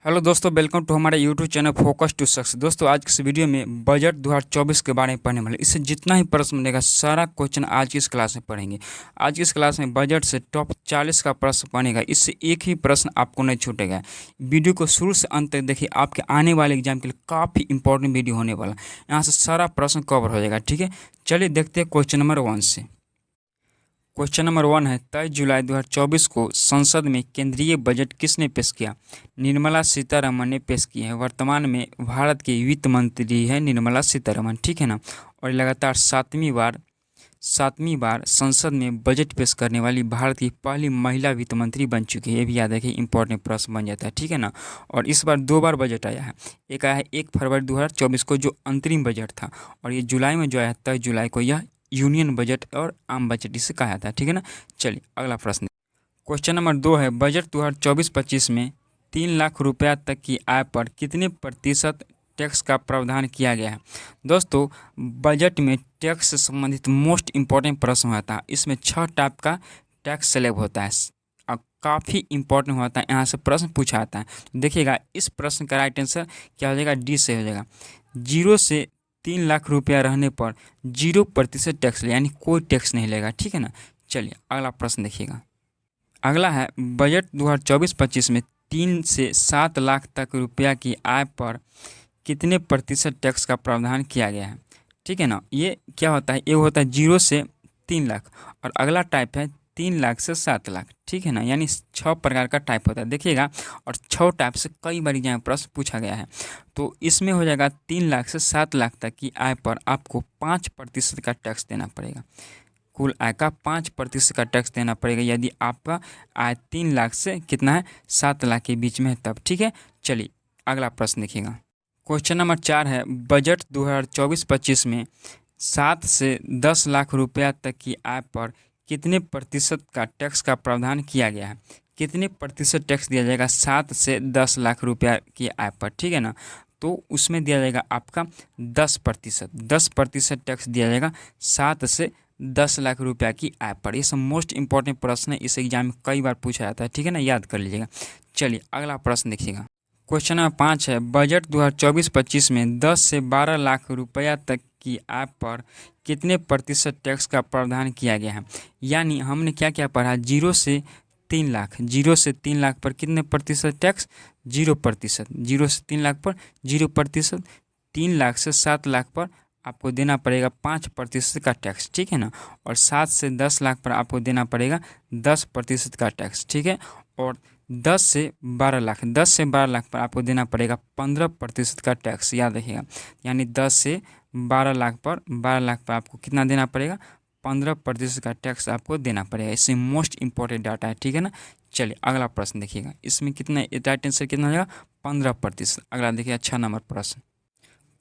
Hello दोस्तों, welcome to हमारे YouTube channel Focus to Success. दोस्तों, आज की इस वीडियो में बजट 2024 के बारे में पढ़ने वाले। इससे जितना ही प्रश्न बनेगा सारा क्वेश्चन आज की इस क्लास में पढ़ेंगे। आज की इस क्लास में बजट से टॉप 40 का प्रश्न बनेगा। इससे एक ही प्रश्न आपको नहीं छूटेगा। वीडियो को शुरू से अंत तक देखिए, आपके आने वाले एग्जाम के लिए काफ़ी इंपॉर्टेंट वीडियो होने वाला। यहाँ से सारा प्रश्न कवर हो जाएगा। ठीक है, चलिए देखते हैं क्वेश्चन नंबर 1 से। क्वेश्चन नंबर 1 है, 23 जुलाई 2024 को संसद में केंद्रीय बजट किसने पेश किया? निर्मला सीतारमण ने पेश की है। वर्तमान में भारत की वित्त मंत्री है निर्मला सीतारमण। ठीक है ना। और लगातार सातवीं बार संसद में बजट पेश करने वाली भारत की पहली महिला वित्त मंत्री बन चुकी है। ये भी याद रखिए, इंपॉर्टेंट प्रश्न बन जाता है। ठीक है ना। और इस बार 2 बार बजट आया है। एक आया है 1 फरवरी 2024 को, जो अंतरिम बजट था, और ये जुलाई में जो आया 23 जुलाई को, यह यूनियन बजट और आम बजट इसे कहा जाता है। ठीक है ना। चलिए अगला प्रश्न। क्वेश्चन नंबर 2 है, बजट 2024-25 में 3 लाख रुपया तक की आय पर कितने प्रतिशत टैक्स का प्रावधान किया गया है? दोस्तों, बजट में टैक्स से संबंधित मोस्ट इम्पॉर्टेंट प्रश्न होता है। इसमें 6 टाइप का टैक्स स्लैब होता है और काफ़ी इंपॉर्टेंट होता है। यहाँ से प्रश्न पूछा जाता है। देखिएगा, इस प्रश्न का राइट आंसर क्या हो जाएगा? डी से हो जाएगा। 0 से 3 लाख रुपया रहने पर 0% टैक्स ले, यानी कोई टैक्स नहीं लेगा। ठीक है ना। चलिए अगला प्रश्न देखिएगा। अगला है, बजट 2024-25 में 3 से 7 लाख तक रुपया की आय पर कितने प्रतिशत टैक्स का प्रावधान किया गया है? ठीक है ना। ये क्या होता है? ये होता है 0 से 3 लाख, और अगला टाइप है 3 लाख से 7 लाख। ठीक है ना। यानी 6 प्रकार का टाइप होता है। देखिएगा, और 6 टाइप से कई बार एग्जाम में प्रश्न पूछा गया है। तो इसमें हो जाएगा 3 लाख से 7 लाख तक की आय पर आपको 5% का टैक्स देना पड़ेगा। कुल आय का 5% का टैक्स देना पड़ेगा यदि आपका आय 3 लाख से कितना है, 7 लाख के बीच में है तब। ठीक है। चलिए अगला प्रश्न देखिएगा। क्वेश्चन नंबर 4 है, बजट 2024-25 में 7 से 10 लाख रुपया तक की आय पर कितने प्रतिशत का टैक्स का प्रावधान किया गया है? कितने प्रतिशत टैक्स दिया जाएगा 7 से 10 लाख रुपया की आय पर? ठीक है ना। तो उसमें दिया जाएगा आपका 10% टैक्स दिया जाएगा 7 से 10 लाख रुपया की आय पर। ये सब मोस्ट इंपॉर्टेंट प्रश्न है, इस एग्जाम में कई बार पूछा जाता है। ठीक है ना, याद कर लीजिएगा। चलिए अगला प्रश्न देखिएगा। क्वेश्चन नंबर 5 है, बजट 2024-25 में 10 से 12 लाख रुपया तक की आय पर कितने प्रतिशत टैक्स का प्रावधान किया गया है? यानी हमने क्या क्या पढ़ा? 0 से 3 लाख पर कितने प्रतिशत टैक्स? 0%। 0 से 3 लाख पर 0%। 3 लाख से 7 लाख पर आपको देना पड़ेगा 5% का टैक्स। ठीक है ना। और 7 से 10 लाख पर आपको देना पड़ेगा 10% का टैक्स। ठीक है। और 10 से 12 लाख पर आपको देना पड़ेगा 15% का टैक्स। याद रखिएगा, यानी 10 से 12 लाख पर आपको कितना देना पड़ेगा? 15% का टैक्स आपको देना पड़ेगा। इससे मोस्ट इंपॉर्टेंट डाटा है। ठीक है ना। चलिए अगला प्रश्न देखिएगा। इसमें कितना राइट आंसर कितना हो जाएगा? 15%। अगला देखिए, 6 नंबर प्रश्न।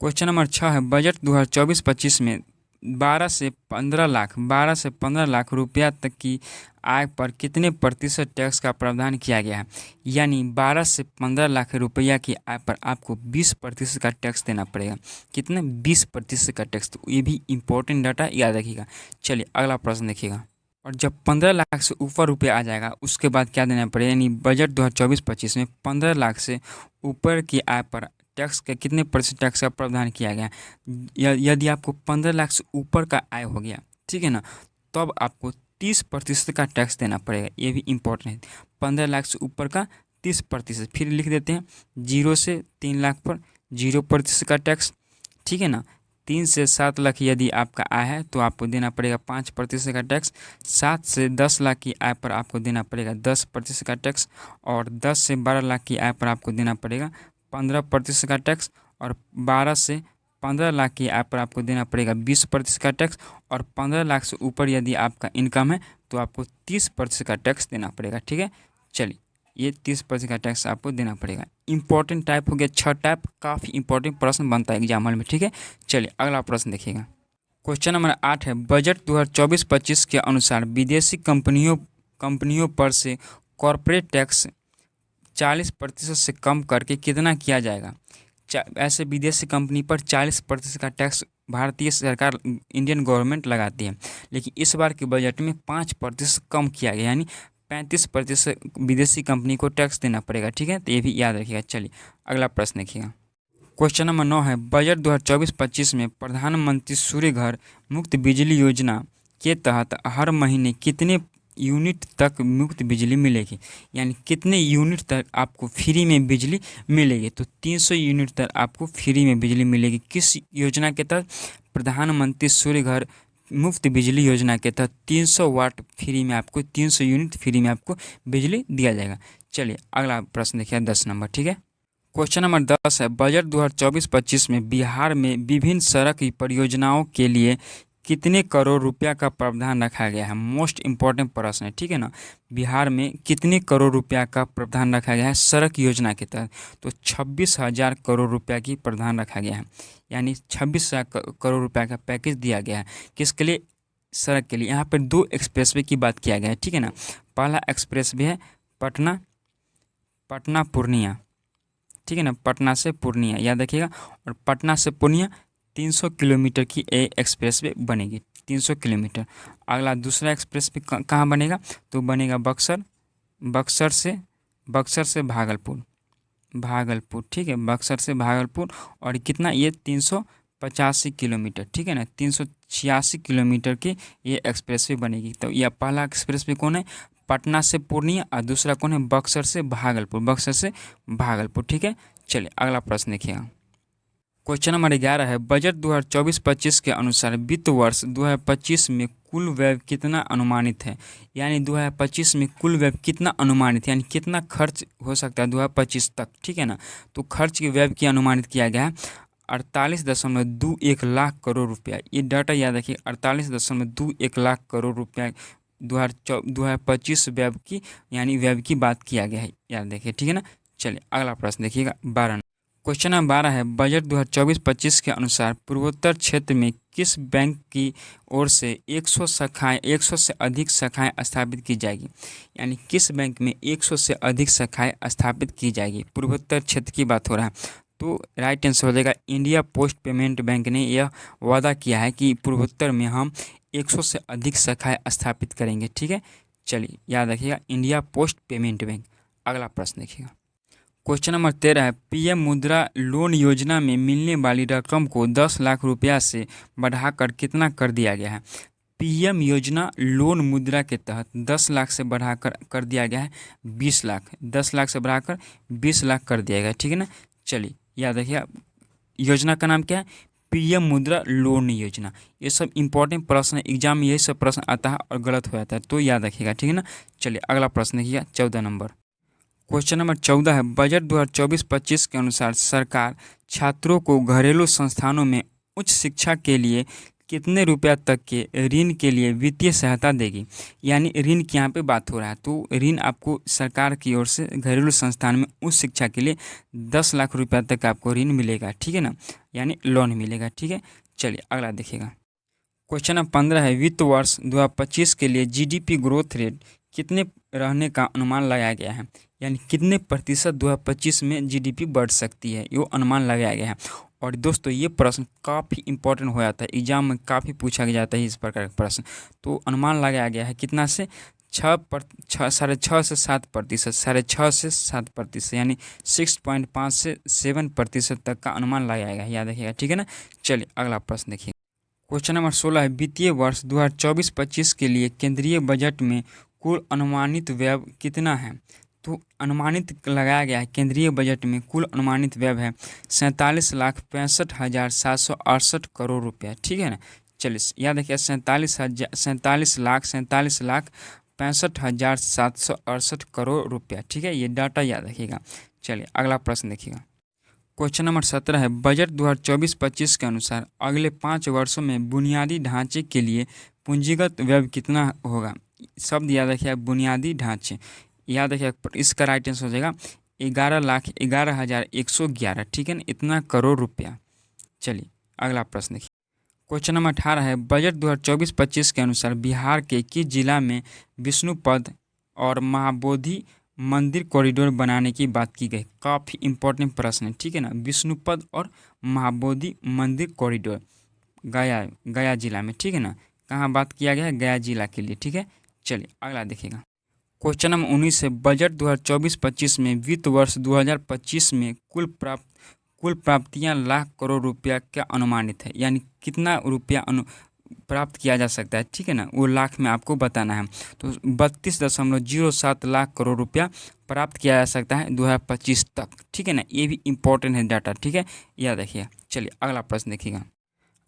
क्वेश्चन नंबर 6 है, बजट 2024-25 में 12 से 15 लाख रुपया तक की आय पर कितने प्रतिशत टैक्स का प्रावधान किया गया है? यानी 12 से 15 लाख रुपया की आय पर आपको 20% का टैक्स देना पड़ेगा। कितना? 20% का टैक्स। तो ये भी इंपॉर्टेंट डाटा याद रखिएगा। चलिए अगला प्रश्न देखिएगा। और जब 15 लाख से ऊपर रुपया आ जाएगा उसके बाद क्या देना पड़ेगा? यानी बजट 2024-25 में 15 लाख से ऊपर की आय पर टैक्स का कितने % टैक्स का प्रावधान किया गया? यदि आपको 15 लाख से ऊपर का आय हो गया, ठीक है ना, तब आपको 30% का टैक्स देना पड़ेगा। ये भी इम्पोर्टेंट है। 15 लाख से ऊपर का 30%। फिर लिख देते हैं, 0 से 3 लाख पर 0% का टैक्स। ठीक है ना। 3 से 7 लाख यदि आपका आय है तो आपको देना पड़ेगा 5% का टैक्स। 7 से 10 लाख की आय पर आपको देना पड़ेगा 10% का टैक्स। और 10 से 12 लाख की आय पर आपको देना पड़ेगा 15% का टैक्स। और 12 से 15 लाख की आय पर आपको देना पड़ेगा 20% का टैक्स। और 15 लाख से ऊपर यदि आपका इनकम है तो आपको 30% का टैक्स देना पड़ेगा। ठीक है। चलिए, ये 30% का टैक्स आपको देना पड़ेगा। इंपॉर्टेंट टाइप हो गया 6 टाइप। काफ़ी इंपॉर्टेंट प्रश्न बनता है एग्जाम हॉल में। ठीक है। चलिए अगला प्रश्न देखिएगा। क्वेश्चन नंबर 8 है, बजट 2024-25 के अनुसार विदेशी कंपनियों पर से कॉरपोरेट टैक्स 40% से कम करके कितना किया जाएगा? ऐसे विदेशी कंपनी पर 40% का टैक्स भारतीय सरकार, इंडियन गवर्नमेंट लगाती है। लेकिन इस बार के बजट में 5% कम किया गया, यानी 35% विदेशी कंपनी को टैक्स देना पड़ेगा। ठीक है, तो ये भी याद रखिएगा। चलिए अगला प्रश्न देखिएगा। क्वेश्चन नंबर 9 है, बजट 2024-25 में प्रधानमंत्री सूर्य घर मुफ्त बिजली योजना के तहत हर महीने कितने यूनिट तक मुफ्त बिजली मिलेगी, यानी कितने यूनिट तक आपको फ्री में बिजली मिलेगी। तो 300 यूनिट तक आपको फ्री में बिजली मिलेगी। किस योजना के तहत? प्रधानमंत्री सूर्य घर मुफ्त बिजली योजना के तहत 300 वाट फ्री में आपको 300 यूनिट फ्री में आपको बिजली दिया जाएगा। चलिए अगला प्रश्न देखिए 10 नंबर। ठीक है, क्वेश्चन नंबर 10 है, बजट 2024-25 में बिहार में विभिन्न सड़क परियोजनाओं के लिए कितने करोड़ रुपया का प्रावधान रखा गया है? मोस्ट इंपॉर्टेंट प्रश्न है। ठीक है ना, बिहार में कितने करोड़ रुपया का प्रावधान रखा गया है सड़क योजना के तहत? तो 26,000 करोड़ रुपया की प्रावधान रखा गया है, यानी 26,000 करोड़ रुपया का पैकेज दिया गया है। किसके लिए? सड़क के लिए। यहाँ पर 2 एक्सप्रेसवे की बात किया गया है। ठीक है ना, पहला एक्सप्रेसवे है पटना पूर्णिया। ठीक है ना, पटना से पूर्णिया याद रखिएगा। और पटना से पूर्णिया 300 किलोमीटर की एक्सप्रेसवे बनेगी, 300 किलोमीटर। अगला दूसरा एक्सप्रेसवे कहाँ बनेगा? तो बनेगा बक्सर से भागलपुर। ठीक है, बक्सर से भागलपुर। और कितना? ये 385 किलोमीटर। ठीक है ना, 386 किलोमीटर की ये एक्सप्रेसवे बनेगी। तो यह पहला एक्सप्रेसवे कौन है? पटना से पूर्णिया। और दूसरा कौन है? बक्सर से भागलपुर। ठीक है, चलिए अगला प्रश्न देखिएगा। क्वेश्चन नंबर 11 है, बजट 2024-25 के अनुसार वित्त वर्ष 2025 में कुल व्यय कितना अनुमानित है? यानी 2025 में कुल व्यय कितना अनुमानित है, यानी कितना खर्च हो सकता है 2025 तक। ठीक है ना, तो खर्च के व्यय की अनुमानित किया गया है 48.21 लाख करोड़ रुपया। ये डाटा याद रखिए, 48.21 लाख करोड़ रुपया 2025 व्यय की, यानी व्यय की बात किया गया है, याद देखिए। ठीक है ना, चलिए अगला प्रश्न देखिएगा 12। क्वेश्चन नंबर 12 है, बजट 2024-25 के अनुसार पूर्वोत्तर क्षेत्र में किस बैंक की ओर से 100 से अधिक शाखाएं स्थापित की जाएगी? यानी किस बैंक में 100 से अधिक शाखाएं स्थापित की जाएगी? पूर्वोत्तर क्षेत्र की बात हो रहा है, तो राइट आंसर हो जाएगा इंडिया पोस्ट पेमेंट बैंक ने यह वादा किया है कि पूर्वोत्तर में हम 100 से अधिक शाखाएं स्थापित करेंगे। ठीक है, चलिए याद रखिएगा इंडिया पोस्ट पेमेंट बैंक। अगला प्रश्न देखिएगा। क्वेश्चन नंबर 13 है, पीएम मुद्रा लोन योजना में मिलने वाली रकम को 10 लाख रुपया से बढ़ाकर कितना कर दिया गया है? पीएम योजना लोन मुद्रा के तहत 10 लाख से बढ़ाकर कर दिया गया है 20 लाख। 10 लाख से बढ़ाकर 20 लाख कर दिया गया। ठीक है ना, चलिए याद रखिए योजना का नाम क्या है? पीएम मुद्रा लोन योजना। ये सब इंपॉर्टेंट प्रश्न है, एग्जाम में यही सब प्रश्न आता है और गलत हो जाता है, तो याद रखिएगा। ठीक है ना, चलिए अगला प्रश्न देखिएगा 14 नंबर। क्वेश्चन नंबर 14 है, बजट 2024-25 के अनुसार सरकार छात्रों को घरेलू संस्थानों में उच्च शिक्षा के लिए कितने रुपया तक के ऋण के लिए वित्तीय सहायता देगी? यानी ऋण की यहाँ पे बात हो रहा है, तो ऋण आपको सरकार की ओर से घरेलू संस्थान में उच्च शिक्षा के लिए 10 लाख रुपया तक आपको ऋण मिलेगा। ठीक है ना, यानी लोन मिलेगा। ठीक है, चलिए अगला देखिएगा। क्वेश्चन नंबर 15 है, वित्त वर्ष 2025 के लिए जीडीपी ग्रोथ रेट कितने रहने का अनुमान लगाया गया है? यानी कितने प्रतिशत 2025 में जीडीपी बढ़ सकती है, ये अनुमान लगाया गया है। और दोस्तों ये प्रश्न काफ़ी इंपॉर्टेंट हो जाता है, एग्जाम में काफ़ी पूछा जाता है इस प्रकार का प्रश्न। तो अनुमान लगाया गया है कितना से? 6.5 से 7%, 6.5 से 7%, यानी 6.5 से 7% तक का अनुमान लगाया गया है, याद रखिएगा। ठीक है ना, चलिए अगला प्रश्न देखिए। क्वेश्चन नंबर 16 है, वित्तीय वर्ष 2024-25 के लिए केंद्रीय बजट में कुल अनुमानित व्यय कितना है? तो अनुमानित लगाया गया है केंद्रीय बजट में कुल अनुमानित व्यय है 47,65,768 करोड़ रुपया। ठीक है ना, चलिए याद रखिए 47,65,768 करोड़ रुपया। ठीक है, ये डाटा याद रखिएगा। चलिए अगला प्रश्न देखिएगा। क्वेश्चन नंबर 17 है, बजट 2024-25 के अनुसार अगले 5 वर्षों में बुनियादी ढांचे के लिए पूंजीगत व्यय कितना होगा? शब्द याद रखिए, बुनियादी ढांचे याद रखिए। इसका राइट आंसर हो जाएगा 11,11,111। ठीक है ना, इतना करोड़ रुपया। चलिए अगला प्रश्न देखिए। क्वेश्चन नंबर 18 है, बजट 2024-25 के अनुसार बिहार के किस जिला में विष्णुपद और महाबोधि मंदिर कॉरिडोर बनाने की बात की गई? काफ़ी इंपॉर्टेंट प्रश्न है। ठीक है ना, विष्णुपद और महाबोधि मंदिर कॉरिडोर गया जिला में। ठीक है ना, कहाँ बात किया गया है? गया जिला के लिए। ठीक है, चलिए अगला देखिएगा। क्वेश्चन नंबर 19 है, बजट 2024-25 में वित्त वर्ष 2025 में कुल प्राप्तियां लाख करोड़ रुपया क्या अनुमानित है, यानी कितना रुपया प्राप्त किया जा सकता है, ठीक है ना, वो लाख में आपको बताना है। तो 32.07 लाख करोड़ रुपया प्राप्त किया जा सकता है 2025 तक, ठीक है ना। ये भी इम्पोर्टेंट है डाटा, ठीक है, याद रखिए। चलिए अगला प्रश्न देखिएगा।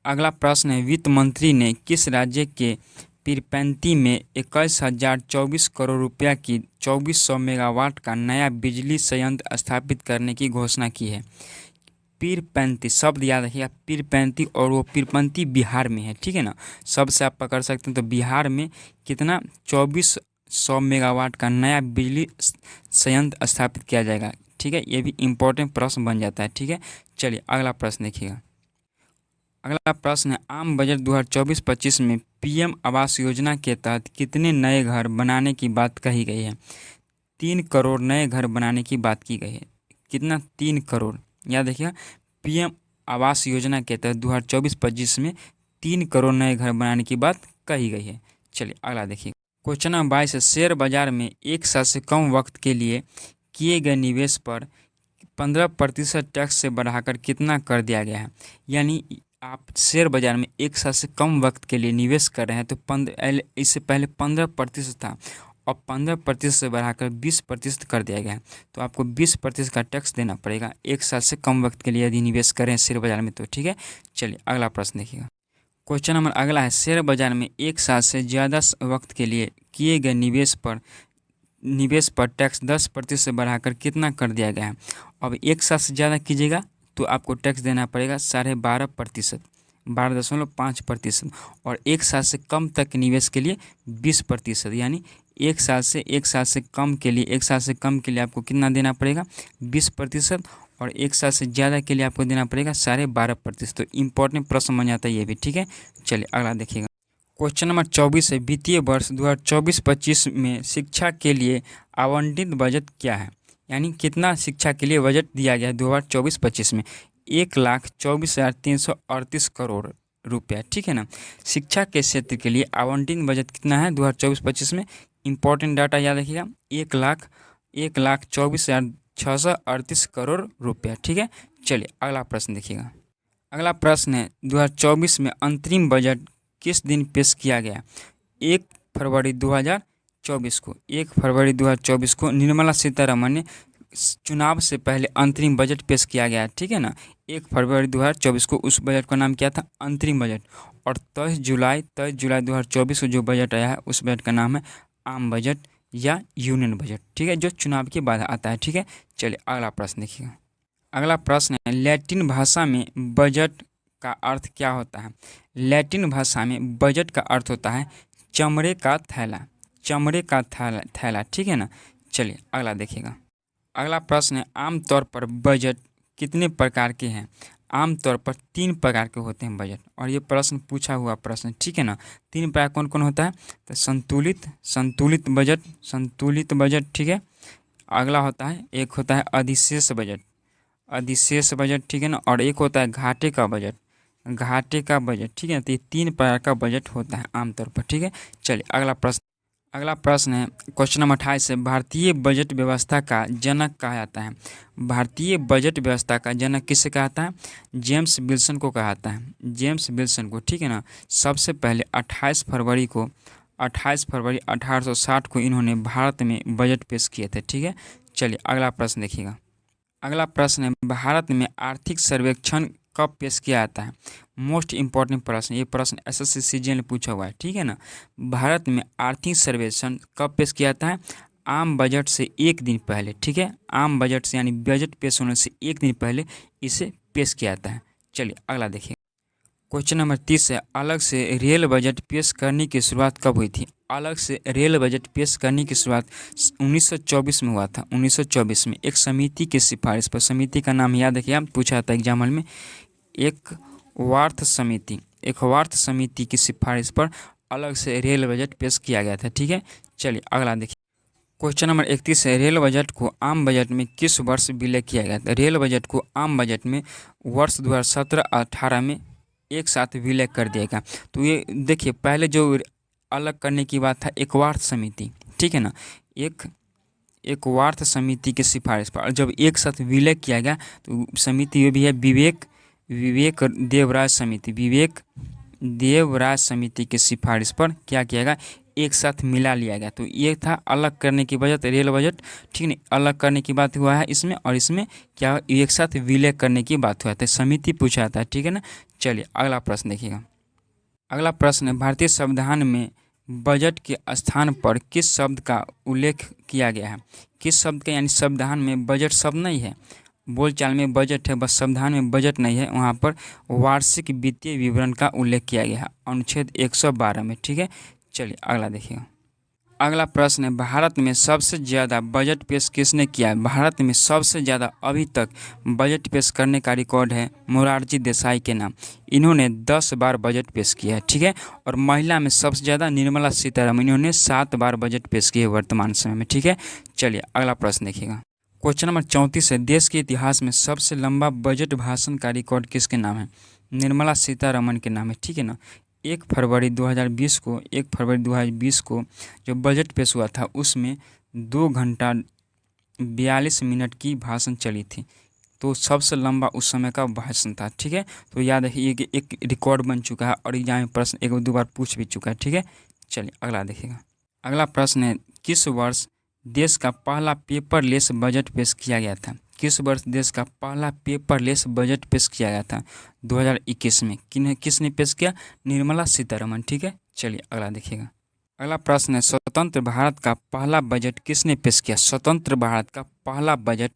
अगला प्रश्न है, वित्त मंत्री ने किस राज्य के पीरपैंती में 21,024 करोड़ रुपया की 2400 मेगावाट का नया बिजली संयंत्र स्थापित करने की घोषणा की है। पीरपैंती शब्द याद रखिएगा, पीरपैंती, और वो पीरपैंती बिहार में है, ठीक है ना। शब्द से आप पकड़ सकते हैं। तो बिहार में कितना 2400 मेगावाट का नया बिजली संयंत्र स्थापित किया जाएगा, ठीक है। ये भी इम्पोर्टेंट प्रश्न बन जाता है, ठीक है। चलिए अगला प्रश्न देखिएगा। अगला प्रश्न है, आम बजट 2024-25 में पीएम आवास योजना के तहत कितने नए घर बनाने की बात कही गई है। 3 करोड़ नए घर बनाने की बात की गई है। कितना? 3 करोड़। याद रखिएगा, पीएम आवास योजना के तहत 2024-25 में 3 करोड़ नए घर बनाने की बात कही गई है। चलिए अगला देखिए। क्वेश्चन नंबर 22 है, शेयर बाजार में एक साल से कम वक्त के लिए किए गए निवेश पर 15% टैक्स से बढ़ाकर कितना कर दिया गया है। यानी आप शेयर बाजार में एक साल से कम वक्त के लिए निवेश कर रहे हैं तो इससे पहले 15% था और 15% से बढ़ाकर 20% कर दिया गया है। तो आपको 20% का टैक्स देना पड़ेगा एक साल से कम वक्त के लिए यदि निवेश करें शेयर बाजार में, तो ठीक है। चलिए अगला प्रश्न देखिएगा। क्वेश्चन नंबर अगला है, शेयर बाजार में एक साल से ज़्यादा वक्त के लिए किए गए निवेश पर टैक्स 10% से बढ़ाकर कितना कर दिया गया है। अब एक साल से ज़्यादा कीजिएगा तो आपको टैक्स देना पड़ेगा 12.5%, 12.5%, और एक साल से कम तक निवेश के लिए 20%, यानी एक साल से कम के लिए आपको कितना देना पड़ेगा 20%, और एक साल से ज़्यादा के लिए आपको देना पड़ेगा 12.5%। तो इम्पोर्टेंट प्रश्न बन जाता है ये भी, ठीक है। चलिए अगला देखिएगा। क्वेश्चन नंबर 24 है, वित्तीय वर्ष 2024-25 में शिक्षा के लिए आवंटित बजट क्या है। यानी कितना शिक्षा के लिए बजट दिया गया है 2024-25 में। 1,24,338 करोड़ रुपया, ठीक है ना। शिक्षा के क्षेत्र के लिए आवंटित बजट कितना है 2024-25 में। इंपॉर्टेंट डाटा याद रखिएगा, 1,24,638 करोड़ रुपया, ठीक है। चलिए अगला प्रश्न देखिएगा। अगला प्रश्न है, 2024 में अंतरिम बजट किस दिन पेश किया गया। 1 फरवरी 2024 को 1 फरवरी 2024 को निर्मला सीतारमण ने चुनाव से पहले अंतरिम बजट पेश किया गया, ठीक है ना। 1 फरवरी 2024 को उस बजट का नाम क्या था, अंतरिम बजट। और 23 जुलाई 2024 को जो बजट आया है उस बजट का नाम है आम बजट या यूनियन बजट, ठीक है, जो चुनाव के बाद आता है, ठीक है। चलिए अगला प्रश्न देखिएगा। अगला प्रश्न है, लैटिन भाषा में बजट का अर्थ क्या होता है। लैटिन भाषा में बजट का अर्थ होता है चमड़े का थैला, ठीक है ना। चलिए अगला देखिएगा। अगला प्रश्न है, आमतौर पर बजट कितने प्रकार के हैं। आमतौर पर 3 प्रकार के होते हैं बजट, और ये प्रश्न पूछा हुआ प्रश्न, ठीक है ना। 3 प्रकार कौन कौन होता है, तो संतुलित बजट, ठीक है। अगला होता है, एक होता है अधिशेष बजट, ठीक है ना। और एक होता है घाटे का बजट, ठीक है। तो ये 3 प्रकार का बजट होता है आमतौर पर, ठीक है। चलिए अगला प्रश्न है, क्वेश्चन नंबर 28 है, भारतीय बजट व्यवस्था का जनक कहा जाता है। भारतीय बजट व्यवस्था का जनक किसे कहा जाता है, जेम्स विल्सन को कहा जाता है, जेम्स विल्सन को, ठीक है ना। सबसे पहले 28 फरवरी 1860 को इन्होंने भारत में बजट पेश किए थे, ठीक है। चलिए अगला प्रश्न देखिएगा। अगला प्रश्न है, भारत में आर्थिक सर्वेक्षण कब पेश किया जाता है। मोस्ट इम्पॉर्टेंट प्रश्न, ये प्रश्न एसएससी सीजीएल ने पूछा हुआ है, ठीक है ना। भारत में आर्थिक सर्वेक्षण कब पेश किया जाता है, आम बजट से 1 दिन पहले, ठीक है। आम बजट से यानी बजट पेश होने से 1 दिन पहले इसे पेश किया जाता है। चलिए अगला देखिए। क्वेश्चन नंबर 30 है, अलग से रेल बजट पेश करने की शुरुआत कब हुई थी। अलग से रेल बजट पेश करने की शुरुआत 1924 में हुआ था। 1924 में एक समिति की सिफारिश पर, समिति का नाम याद रखिए, आप पूछा था एग्जाम हॉल में, एक वार्थ समिति की सिफारिश पर अलग से रेल बजट पेश किया गया था, ठीक है। चलिए अगला देखिए। क्वेश्चन नंबर 31 है, रेल बजट को आम बजट में किस वर्ष विलय किया गया था। रेल बजट को आम बजट में वर्ष 2017-18 में एक साथ विलय कर दिया गया। तो ये देखिए, पहले जो अलग करने की बात था एक वार्थ समिति, ठीक है ना, एक वार्थ समिति की सिफारिश पर। और जब एक साथ विलय किया गया तो समिति ये भी है विवेक देवराज समिति की सिफारिश पर क्या किया गया, एक साथ मिला लिया गया। तो ये था अलग करने की बजट, रेल बजट, ठीक है। अलग करने की बात हुआ है इसमें, और इसमें क्या एक साथ विलय करने की बात हुआ था, समिति पूछा था, ठीक है ना। चलिए अगला प्रश्न देखिएगा। अगला प्रश्न है, भारतीय संविधान में बजट के स्थान पर किस शब्द का उल्लेख किया गया है। किस शब्द का, यानी संविधान में बजट शब्द नहीं है, बोलचाल में बजट है, बस संविधान में बजट नहीं है, वहाँ पर वार्षिक वित्तीय विवरण का उल्लेख किया गया है अनुच्छेद 112 में, ठीक है। चलिए अगला देखिएगा। अगला प्रश्न है, भारत में सबसे ज़्यादा बजट पेश किसने किया है। भारत में सबसे ज़्यादा अभी तक बजट पेश करने का रिकॉर्ड है मोरारजी देसाई के नाम। इन्होंने 10 बार बजट पेश किया है, ठीक है। और महिला में सबसे ज़्यादा निर्मला सीतारमण, इन्होंने 7 बार बजट पेश किए वर्तमान समय में, ठीक है। चलिए अगला प्रश्न देखिएगा। क्वेश्चन नंबर 34 है, देश के इतिहास में सबसे लंबा बजट भाषण का रिकॉर्ड किसके नाम है। निर्मला सीतारमण के नाम है, ठीक है ना। 1 फरवरी 2020 को जो बजट पेश हुआ था उसमें 2 घंटा 42 मिनट की भाषण चली थी। तो सबसे लंबा उस समय का भाषण था, ठीक है। तो याद रखिए कि एक रिकॉर्ड बन चुका है और एग्जाम में प्रश्न 1-2 बार पूछ भी चुका है, ठीक है। चलिए अगला देखिएगा। अगला प्रश्न है, किस वर्ष देश का पहला पेपरलेस बजट पेश किया गया था। किस वर्ष देश का पहला पेपरलेस बजट पेश किया गया था। 2021 में। किसने पेश किया, निर्मला सीतारमण, ठीक है। चलिए अगला देखिएगा। अगला प्रश्न है, स्वतंत्र भारत का पहला बजट किसने पेश किया। स्वतंत्र भारत का पहला बजट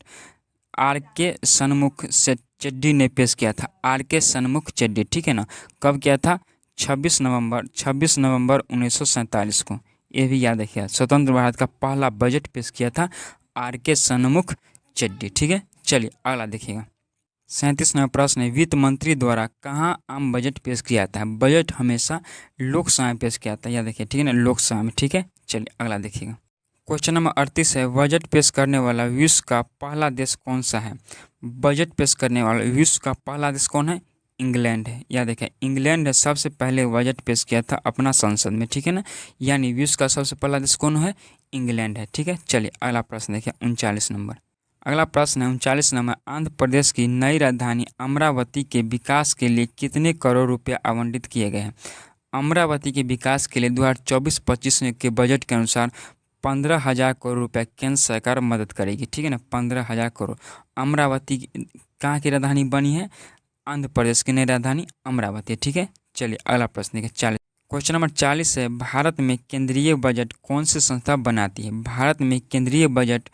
आर.के. षणमुख चेट्टी ने पेश किया था। आर.के. षणमुख चेट्टी, ठीक है ना। कब किया था, 26 नवंबर 1947 को। ये भी याद रखिए, स्वतंत्र भारत का पहला बजट पेश किया था आर.के. षणमुख चेट्टी, ठीक है। चलिए अगला देखिएगा। 37 नंबर प्रश्न है, वित्त मंत्री द्वारा कहाँ आम बजट पेश किया जाता है। बजट हमेशा लोकसभा में पेश किया जाता है, याद रखिए, ठीक है ना, लोकसभा में, ठीक है। चलिए अगला देखिएगा। क्वेश्चन नंबर 38 है, बजट पेश करने वाला विश्व का पहला देश कौन सा है। बजट पेश करने वाला विश्व का पहला देश कौन है, इंग्लैंड है। याद रखिए, इंग्लैंड ने सबसे पहले बजट पेश किया था अपना संसद में, ठीक है ना। यानी विश्व का सबसे पहला देश कौन है, इंग्लैंड है, ठीक है। चलिए अगला प्रश्न देखिए 39 नंबर। अगला प्रश्न है 39 नंबर, आंध्र प्रदेश की नई राजधानी अमरावती के विकास के लिए कितने करोड़ रुपए आवंटित किए गए हैं। अमरावती के विकास के लिए 2024-25 के बजट के अनुसार 15,000 करोड़ रुपए केंद्र सरकार मदद करेगी, ठीक है ना। 15,000 करोड़। अमरावती कहाँ की राजधानी बनी है, आंध्र प्रदेश की नई राजधानी अमरावती, ठीक है। चलिए अगला प्रश्न देखिए 40। क्वेश्चन नंबर 40 है, भारत में केंद्रीय बजट कौन सी संस्था बनाती है। भारत में केंद्रीय बजट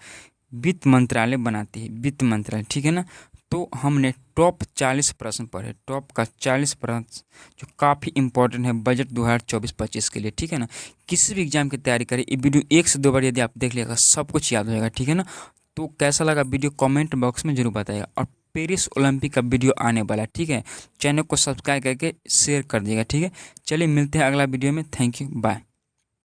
वित्त मंत्रालय बनाती है, वित्त मंत्रालय, ठीक है ना। तो हमने टॉप 40 प्रश्न पढ़े, टॉप का 40 प्रश्न जो काफ़ी इंपॉर्टेंट है बजट 2024-25 के लिए, ठीक है ना। किसी भी एग्जाम की तैयारी करें, ये वीडियो 1 से 2 बार यदि आप देख लिएगा सब कुछ याद हो जाएगा, ठीक है ना। तो कैसा लगा वीडियो कमेंट बॉक्स में जरूर बताइएगा। और पेरिस ओलंपिक का वीडियो आने वाला है, ठीक है। चैनल को सब्सक्राइब करके शेयर कर दीजिएगा, ठीक है। चलिए मिलते हैं अगला वीडियो में। Thank you, bye.